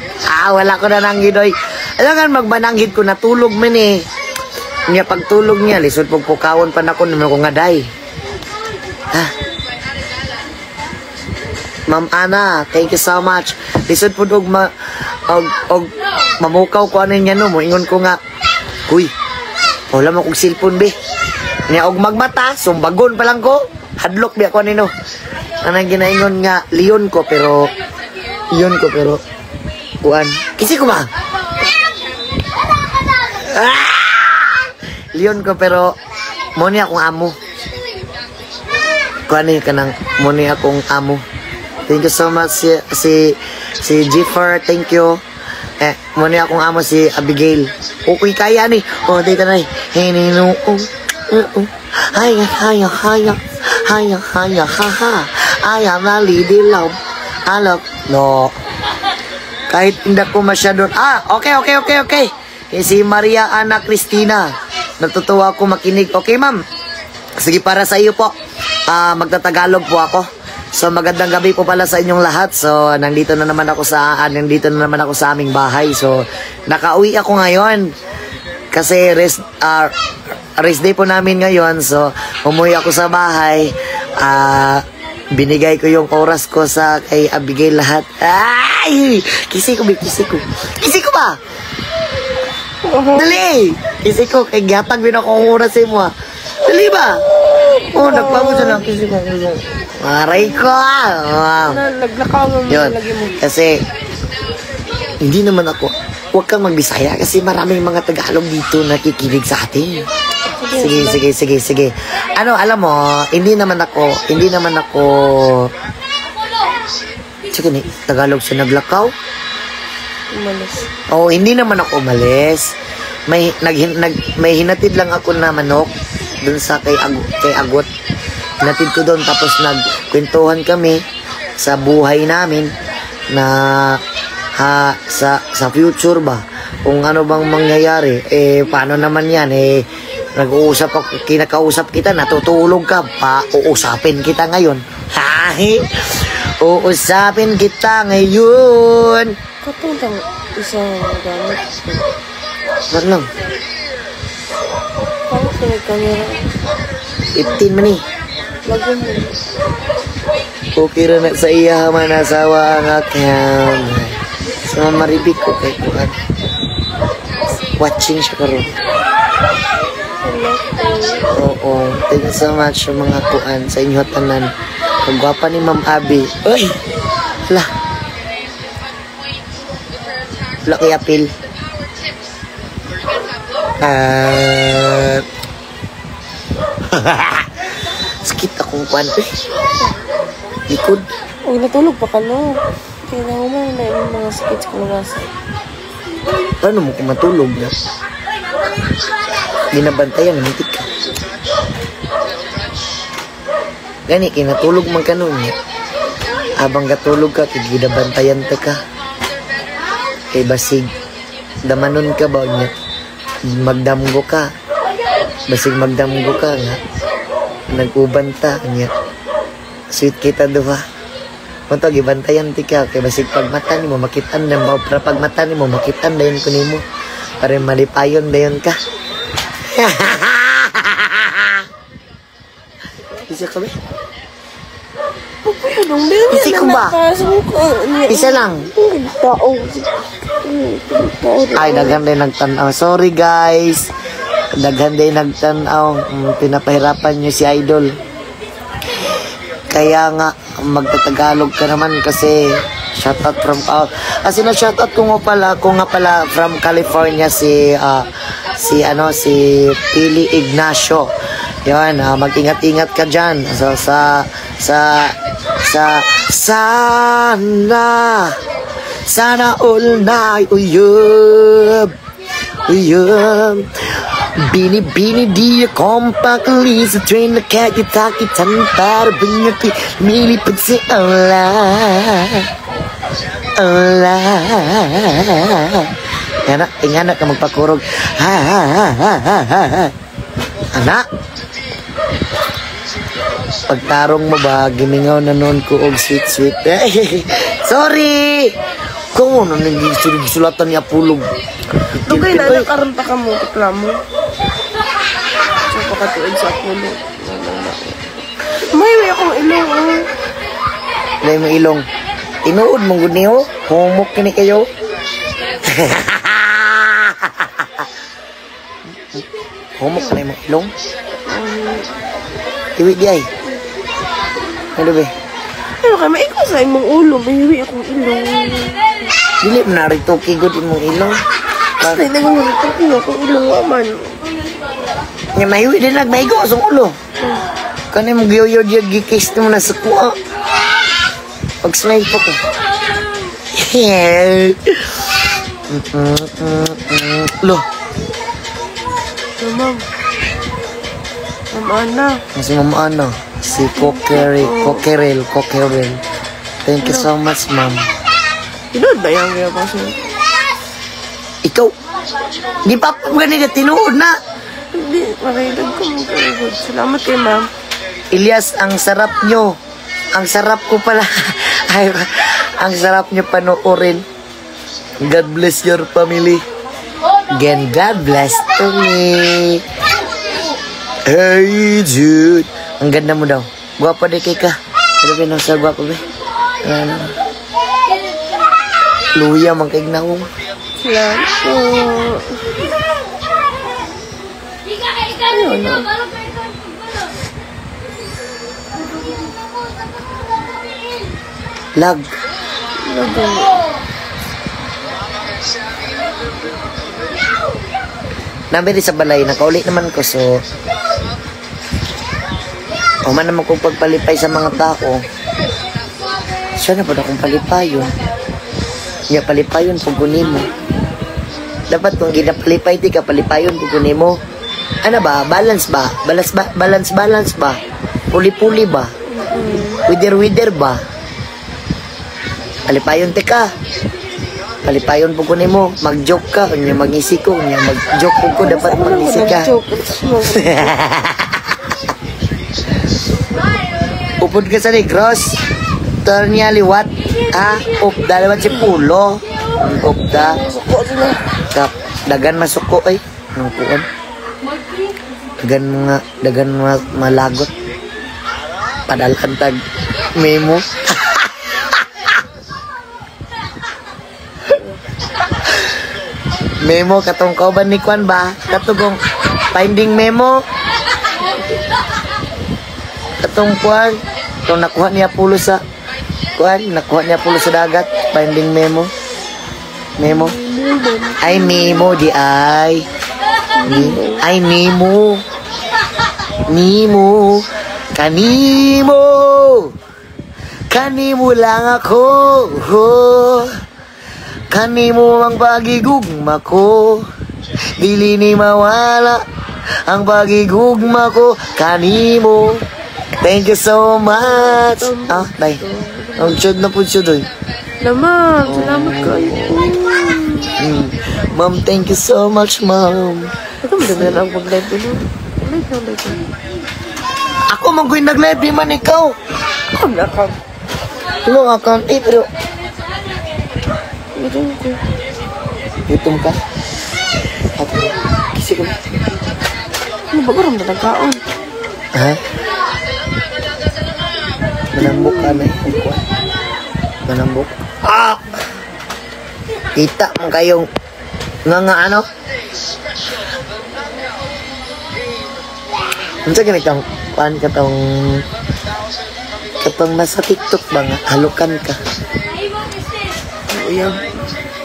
Wala ko nananghid oy. Alangan magmananghid ko natulog man eh. Niya pagtulog niya, lisod pagpukawon pa na ko naman ko nga day. Ma'am Ana, thank you so much. Lisod po og mamukaw ko ano niya no, moingon ko nga, uy, wala mo kong cellphone be. Niya og magmata, sumbagon pa lang ko, hadlok biya ko nino. Anang ginaingon nga, Leon ko pero, kuan, kisi ko ba? Leon ko pero mo niya akong amo. Kuan ka nang mo niya akong amo. Thank you so much si Jiffer, thank you. Mo niya akong amo si Abigail. Okay kaya ni. Di ka na ni. Hinino. Haya. I am a lady love. No. Kahit hindi ko masyado. Okay. Si Maria Ana Cristina. Natutuwa ako makinig. Okay, ma'am. Sige, para sa iyo po. Magtatagalog po ako. So, magandang gabi po pala sa inyong lahat. So, nandito na naman ako sa aming bahay. So, nakauwi ako ngayon. Kasi rest day po namin ngayon. So, umuwi ako sa bahay. Binigay ko yung oras ko sa kay Abigail lahat. Ay! Kisi ko ba? Dali! Kisi ko, kay gatag bin ako ang oras sa mo. Dali ba? Nagpamot siya ng kisi ko. Maray ko Naglakaw mo yun. Kasi, hindi naman ako huwag kang magbisaya kasi maraming mga Tagalog dito nakikinig sa atin. Sige. Ano, alam mo, hindi naman ako, sige ni, Tagalog siya naglakaw? Umalis. Oo, hindi naman ako umalis. May hinatid lang ako na manok dun sa kay Agot. Hinatid ko doon tapos nagkwentuhan kami sa buhay namin na sa future ba kung ano bang mangyayari, paano naman yan, kinakausap kita, natutulog ka pa, uusapin kita ngayon. Uusapin kita ngayon. Katulong isang gamit. Wag lang. Paano pinag-camera? 15 man eh. Lago mo. Okay na sa iya man asawa ang account. Sa maribig ko kay kuan. Watching siya karon. Oo. Thank you so much sa mga kuan sa inyo tanan. Ang gwapa ni Ma'am Abby. Uy! Hala. Wala kay apil. Sakit akong kuan. Likod. Huwag natulog pa ka, no? Kailangan mo na yung mga sakit sa kalawasan. Paano mo kung matulog na? Binabantayan, mitik ka. Gani, kinatulog man ka nun. Habang katulog ka, binabantayan ta ka. Kay basig, damanon ka ba niya? Magdamgo ka. Basig magdamgo ka nga. Nag-ubanta niya. Sweet kita duha. Kung ito, gibantayan ti ka. Kaya basig pagmata ni mo, makitan na mo. Para pagmata ni mo, makitan na yun ko ni mo. Para malipayon na yun ka. Isa ka ba? Isa ko ba? Isa lang. Ay, daghan din nagtanaw. Sorry guys. Daghan din nagtanaw. Pinapahirapan nyo si Idol. Kaya nga, magtatagalog ka naman kasi shoutout from out. Kasi na shoutout ko nga pala from California si Pili Ignacio. Yan, mag-ingat-ingat ka dyan. So, sana all night uyab. Bini di compact Lisa train na kakita-kitan para binyati milipad si Allah. Anak, ingana ka magpakurog. Anak, pagtarong mo ba, gimingaw na noon ko og sweet. Sorry! Kung ano, nagsulatan niya pulog. Dugay na nakaroon pa ka mo, kapla mo. So, pakatuod sa pulo. May akong ilong, Dahil mo ilong. Tinuod mong gud niyo. Humok kini kayo. Humok ka na yung ilong. Iwi di ay. Ano ba? Ano ka, maikaw sa imong ulo. Mahiwi akong ilong. Dili mo narito kigod imong ilong. Ay, nagawalito ko akong ilong aman. Nga mahiwi din nagmaigo sa ulo. Kani mo giyoyo diya gikis mo na sa kuha. Pag smile pa ko. Lo. Ma'am. Ma'am Ana. Si Ma'am Ana. Si Coquerel. Thank you so much, ma'am. Tinood na yan kaya pa siya. Ikaw, di pa po ganito tinuod na. Hindi, makilag ko mo kayo. Salamat kay ma'am. Ilyas, ang sarap nyo. Ang sarap ko pala. Ay, ang sarap nyo panoorin. God bless your family. Again, God bless to me. Hey, Jude. Ang ganda mo daw. Guwapa di kay ka. Ano ba nang sa guwapa ba? Luya, mangkaig na ako. Salamat po. Ayun na. Lag. Lagay. Nabili sa balay, nakauli naman ko, so man naman kong pagpalipay sa mga tao. Siya na po na kong palipayon. Nga palipayon pag kunin mo. Dapat kung ginapalipay, di ka palipayon pag kunin mo. Ano ba? Balance ba? Balance ba? Puli-puli ba? Wither ba? Palipayon te ka. Palipayon po kunin mo. Mag-joke ka. Kanya mag-isi ko. Kanya mag-joke po ko. Dapat mag-isi ka. Upod ka sa negros. Turn niya liwat. Upda naman si Pulo. Upda. Dagan masuko ay. Ang puan. Dagan mga malagot. Padalkan tag memo. Memo katong kauban ni Kwan ba? Katugong finding memo. Katong Kwan. Katong nakuha niya pulo sa Kwan. Nakuha niya pulo sa dagat. Finding memo. Memo. Ay memo di ay. Ay Nemo. Nemo. Kanimo lang ako. Kanimo ang pagigugma ko. Dili ni mawala ang pagigugma ko. Kanimo. Thank you so much. Day. Ang chud na po siya doy. Salamat kayo. Ma'am, thank you so much, ma'am. Ito mo na lang pag-live ko. Live. Ako man ko'y nag-live, di man ikaw. Ako na ka. Tulong account pero gutom ka? Ako. Kisi ko. Ano ba karoon na nagkaon? Ha? Manambok ka na. Manambok. Kita mo kayong nga ano? Ano sa ganitong paan katong nasa TikTok ba nga? Halukan ka. Uyab.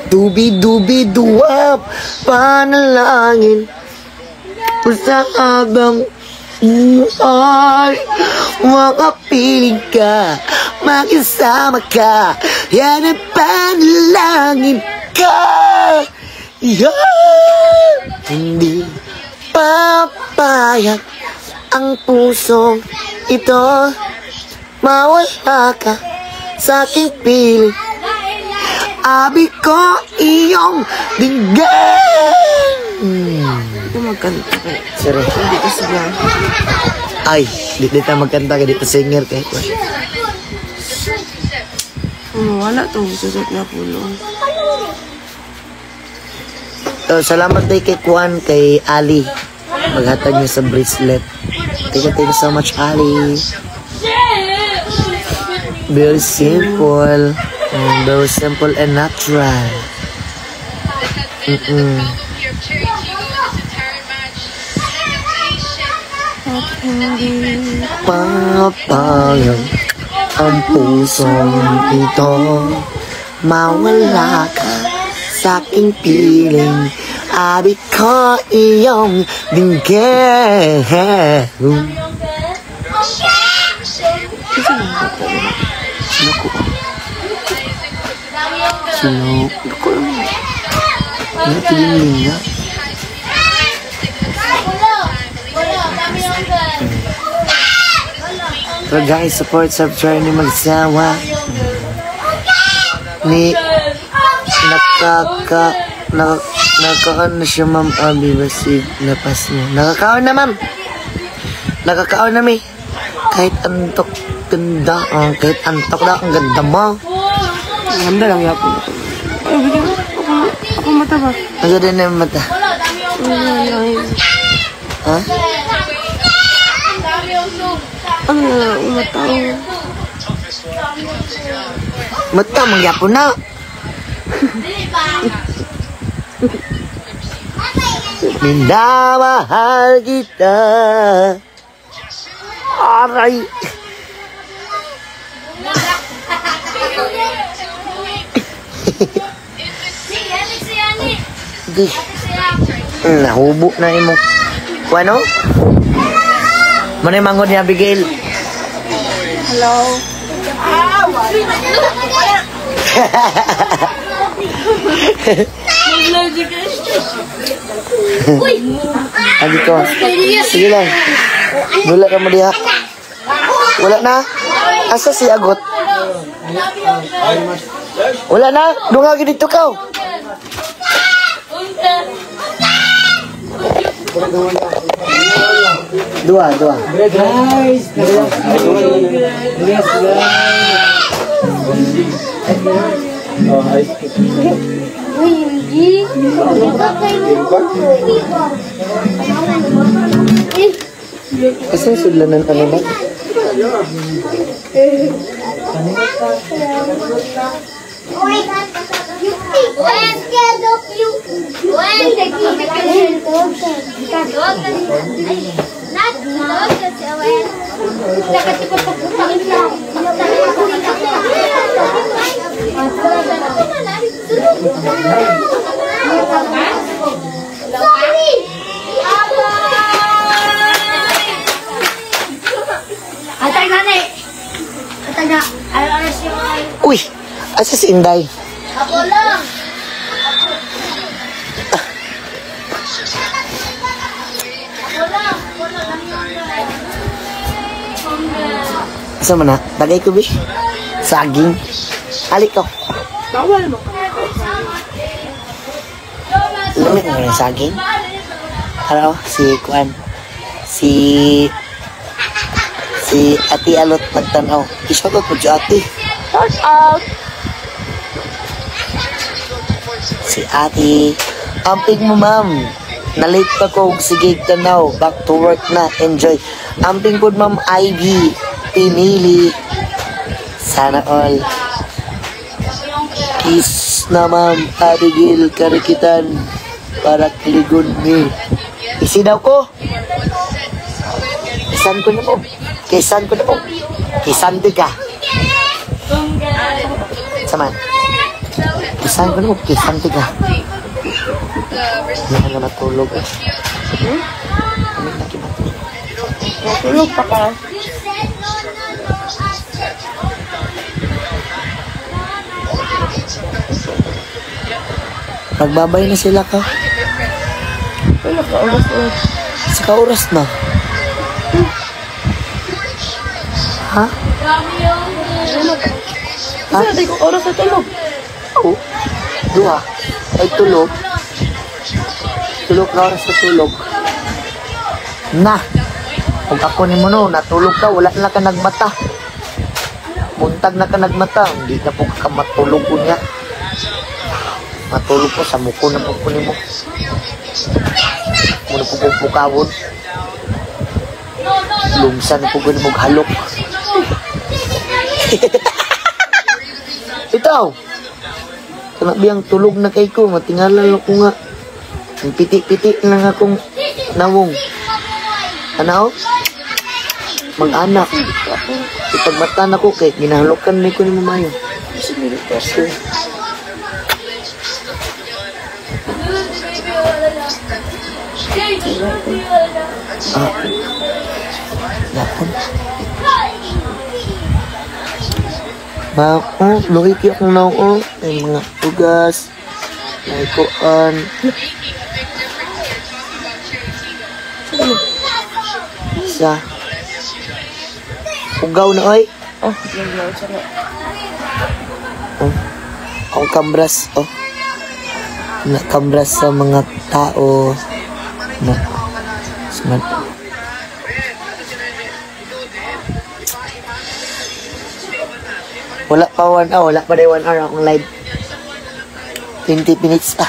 Dubi-dubi-duwap panalangin sa habang ay makapiling ka, makisama ka, yan ang panalangin ka. Yan. Hindi papayag ang pusong ito, mawala ka sa aking piling. Abi ko iyong dinggin. Ito magkanta ka. Sorry. Hindi ka sila. Ay, di tayo magkanta ka dito singer kay ko. Wala to. Susot na pulo. Salamat tayo kay Kwan, kay Ali. Maghatag niyo sa bracelet. Thank you so much, Ali. Very simple. Very simple and natural. Papayag ang pusong ito, mawala ka sa aking piling. Abi ko iyong dinggin. Sino? Ako lang. Ano piling niya? Pero guys, support, subscribe ni magsawa. Ni nakakaon na siya, ma'am. Abi basig napas niya. Nakakaon na, ma'am. Nakakaon na, mi. Kahit antok ganda. Kahit antok na ang ganda mo. Ang ganda lang yapon ako. Ay, bigyan mo. Ako mata ba? Ang ganda na yung mata. Ha? Ano na, umata ako. Mata, mangyapon na. Minamahal kita. Aray. lagi. Nahubo na imo. Ano? Manay mangod ni Abigail. Hello. Agi ko. Sige lang. Wala ka mo diha. Wala na. Asa si Agot? Wala na. Dungagi dito ka. Dua. Guys, Oh, ice cream. Asa sudlanan ano ba? I'm scared of you. Sorry. Atay nanay. Atay na. Ano siya? Uy, asa si Inday? Ako lang. Asa man na? Tagay ko, bi? Saging. Alik ko. Bawal mo. Lamit mo yung saging. Ano? Si Kuan. Si Ati Alot magtanaw. Isyagot mo si Ati. Shout out. Si Ati. Amping mo, ma'am. Nalate pa ko. Sige, tanaw. Back to work na. Enjoy. Amping po, ma'am Ivy. Pinili. Sana all. Kiss na, ma'am Abigail Karikitan. Para kiligon ni. Isi daw ko. Kisan ko na po. Kisan ko na po. Kisan di ka. Saman. Kisan ko na po. Kisan di ka. Hindi ka natulog eh. Kami nakibatulog. Natulog pa ka. Magbabay na sila ka. Wala ka, oras-oras. Saka oras na. Ha? Ha? Kasi ko oras na tulog. Oo. Dua. Ay tulog. Tulog na oras sa tulog. Na. Kung ako ni mo no, natulog ka, wala na ka nagmata. Muntag na ka nagmata, hindi ka po kamatulog ko niya. Matulog ko sa muko na po ko ni mo. Muna po kong pukawon. Lungsan po ko ni mo halok. Itaw. Kana biyang tulog na kay ko, matingala ko nga. Ang piti-piti lang akong nawong. Ano? Mag-anak. Ipagmata na ko kay ginahalokan ni ko ni mamayo. Kasi yapon. Luhi kayo kung naon. May mga tugas. May kuan. Isa. Ugaw na, oy. Oh, yan. Sarap. Oh. Ang kambras, oh. Nakambras sa mga tao. Na. Smart. Wala pa 1 hour. Wala pa day 1 hour akong live. 20 minutes pa.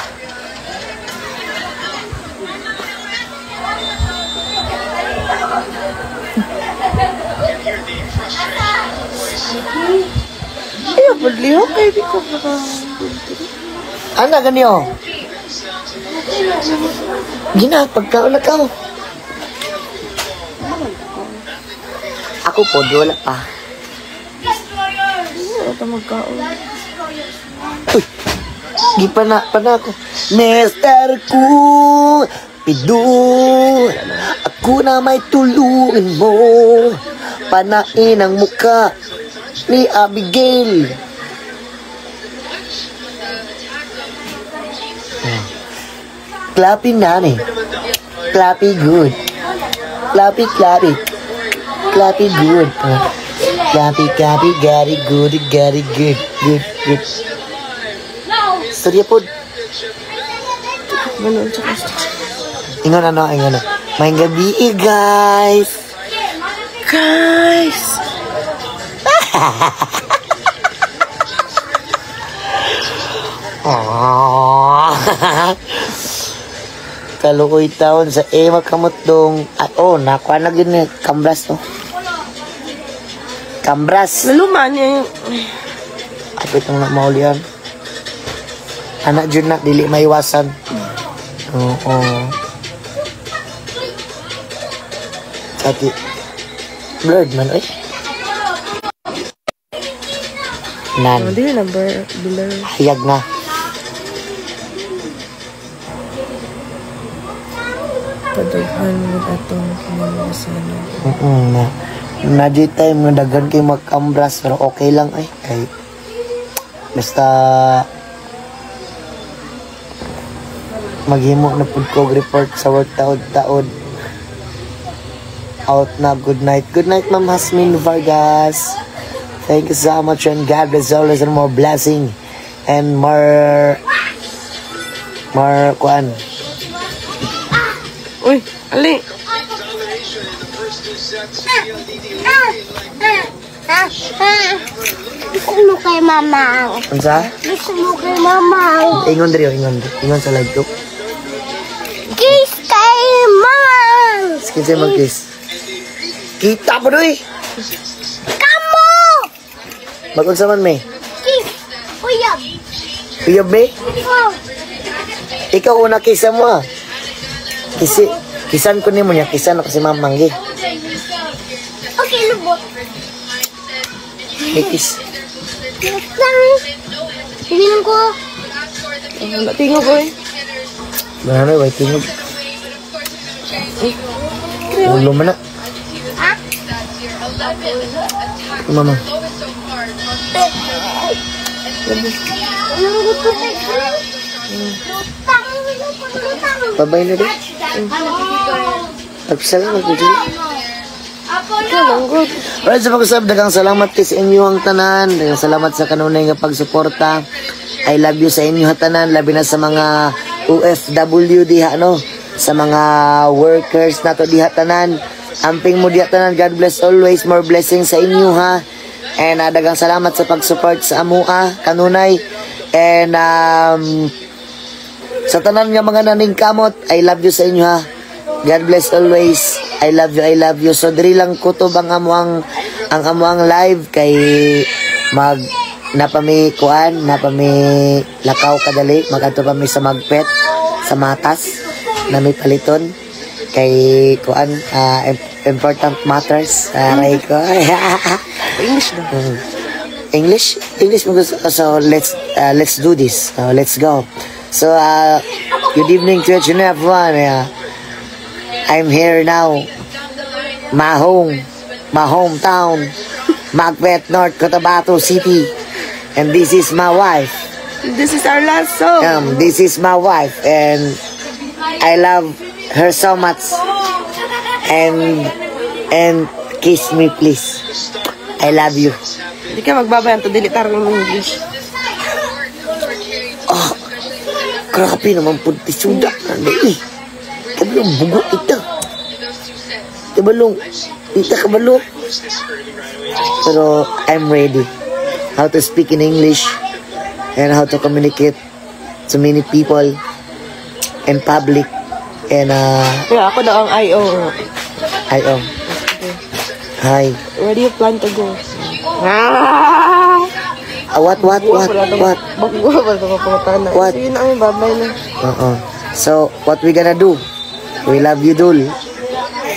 Ayaw, padliho kayo. Di ko baka... Ano ganyo? Gina, pagkaon na ka. Ako po, di wala pa. Wala ito magkaon. Uy! Gipana ako. Mister ko, pido, ako na may tulungan mo. Panain ang muka ni Abigail. Clappy nani. Clappy good. Clappy, clappy. Clappy good. Clappy, clappy, gary good, gary good. Good, good. Storya po. Ganun, tsaka. Ingon ano, ingon ano. May gabi guys. Guys! Kalukoy taon sa ewa kamot dong. Ay, oh, nakuha na gini. Kambras to. Kambras. Naluman niya yung... Apit ang namaulian. Anak dyan na, dili maiwasan. Oo. Sati. Blurred man, eh. Nan. Hindi na blur. Hayag na. Padaghan mo atong kinalasan. Na di time nga daghan kay mag-ambras pero okay lang ay. Kay basta maghimo na pud ko report sa work taod-taod. Out na. Good night. Good night, Ma'am Hasmin Vargas. Thank you so much and God bless always and more blessing and more kuan. Uy, ali. Gusto mo kay mama. Unsa? Gusto mo kay mama. Ingon diri, ingon sa live to. Kiss kay mama. Skin say mag-kiss. Kita po doy. Kamu. Mag-unsa man may? Kiss. Uyab. Uyab may? Oh. Ikaw una kisa mo ah. Kisan ko nimo niya, kisan ako si Ma'am Manggi. Okay, lubot. May kiss. Lang. Tingnan ko. Tingog ko eh. Banana, wait, tingog. Ulo man na. Ha? Mama. Anong gusto ko? Lutang. Lutang. Babay na din. Pagsalang ako dyan. Alright, sa pag-usap, dagang salamat kay sa inyo ang tanan. Dagang salamat sa kanunay nga pagsuporta. I love you sa inyo tanan. Labi na sa mga OFW diha, no? Sa mga workers na to diha tanan. Amping mo diha tanan. God bless always. More blessings sa inyo, ha? And dagang salamat sa pag-support sa amua, kanunay. And sa tanan nga mga naning kamot, I love you sa inyo, ha? God bless always. I love you, I love you. So diri lang kutob ang amuang live kay napami kuan, napami lakaw kadali, magadto pa mi sa magpet sa matas na may paliton kay kuan important matters ray ko. English na. English mo gusto. So let's do this. Let's go. So good evening to each and everyone. I'm here now. My hometown, Macbeth, North Cotabato City. And this is my wife. This is our last song. This is my wife and I love her so much. And kiss me please. I love you. Hindi ka magbabayan to dili tarong ng English. Oh, grabe naman po tisuda. Kabalong bugo ito. Kabalong. Ito kabalong. Pero I'm ready. How to speak in English and how to communicate to many people in public. And Yeah, ako daw ang I.O. Hi. Where do you plan to go? What? Bago ba ito mapunta na? What? Sige na ang babay na. So, what we gonna do? We love you, Dul.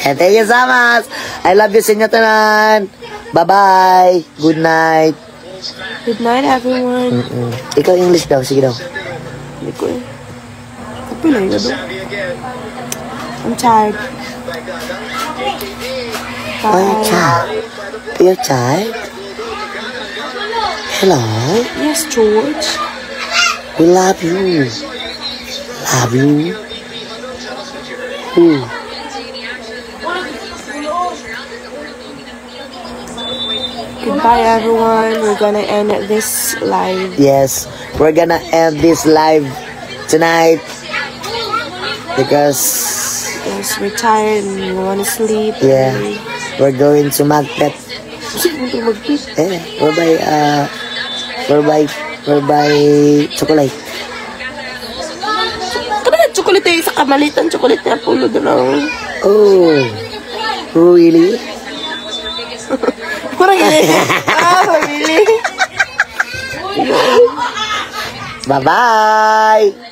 And thank you so much. I love you, Senyo Tanan. Bye-bye. Good night. Good night, everyone. Ikaw English daw. Sige daw. Hindi ko eh. Kapilay ka doon. I'm tired. Ay, child. Dear child. Hello. Yes, George. We love you. Love you. Ooh. Goodbye, everyone. We're gonna end this live. Yes, we're gonna end this live tonight because Yes, we're tired and we wanna sleep. yeah, we're going to market. We're by chocolate. Kada chocolate yung sa kamalitan, chocolate niya pulo doon ang... Oh, really? Kurang ini. Really? Bye bye.